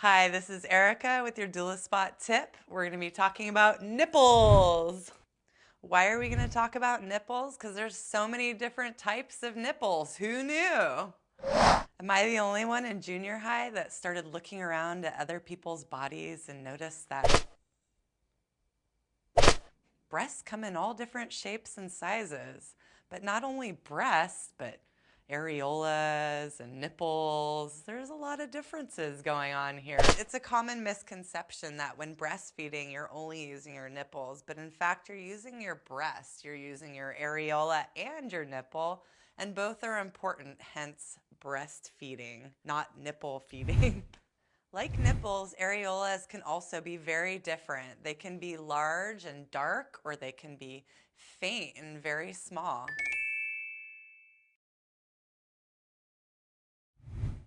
Hi, this is Erica with your Doula Spot tip. We're going to be talking about nipples. Why are we going to talk about nipples? Because there's so many different types of nipples. Who knew? Am I the only one in junior high that started looking around at other people's bodies and noticed that breasts come in all different shapes and sizes? But not only breasts, but areolas and nipples. There's a lot of differences going on here. It's a common misconception that when breastfeeding, you're only using your nipples, but in fact, you're using your breast, you're using your areola and your nipple, and both are important, hence breastfeeding, not nipple feeding. Like nipples, areolas can also be very different. They can be large and dark, or they can be faint and very small.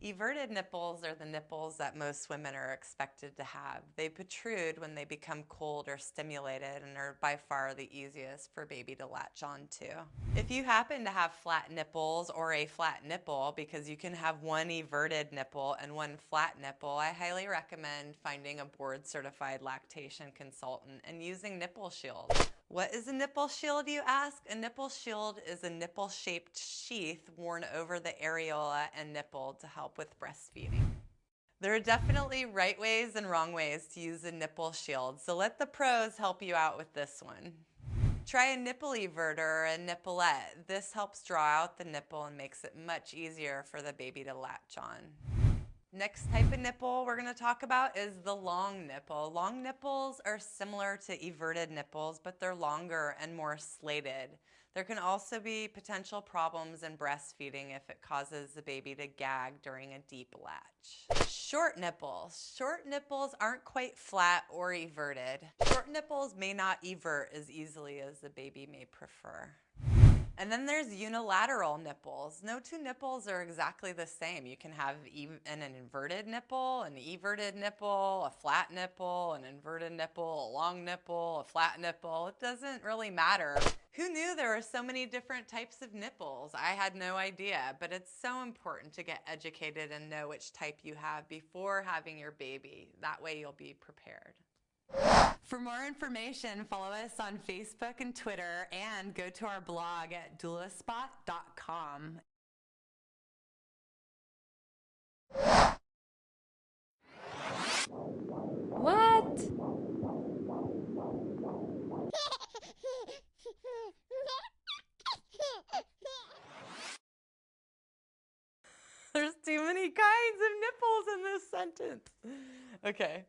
Everted nipples are the nipples that most women are expected to have. They protrude when they become cold or stimulated and are by far the easiest for baby to latch on to. If you happen to have flat nipples or a flat nipple, because you can have one everted nipple and one flat nipple, I highly recommend finding a board-certified lactation consultant and using nipple shields. What is a nipple shield, you ask? A nipple shield is a nipple-shaped sheath worn over the areola and nipple to help with breastfeeding. There are definitely right ways and wrong ways to use a nipple shield, so let the pros help you out with this one. Try a nipple everter or a nipplet. This helps draw out the nipple and makes it much easier for the baby to latch on. Next type of nipple we're going to talk about is the long nipple. Long nipples are similar to everted nipples, but they're longer and more slated. There can also be potential problems in breastfeeding if it causes the baby to gag during a deep latch. Short nipples. Short nipples aren't quite flat or everted. Short nipples may not evert as easily as the baby may prefer. And then there's unilateral nipples. No two nipples are exactly the same. You can have an inverted nipple, an everted nipple, a flat nipple, an inverted nipple, a long nipple, a flat nipple. It doesn't really matter. Who knew there were so many different types of nipples? I had no idea, but it's so important to get educated and know which type you have before having your baby. That way you'll be prepared. For more information, follow us on Facebook and Twitter, and go to our blog at doulaspot.com. What? There's too many kinds of nipples in this sentence. Okay.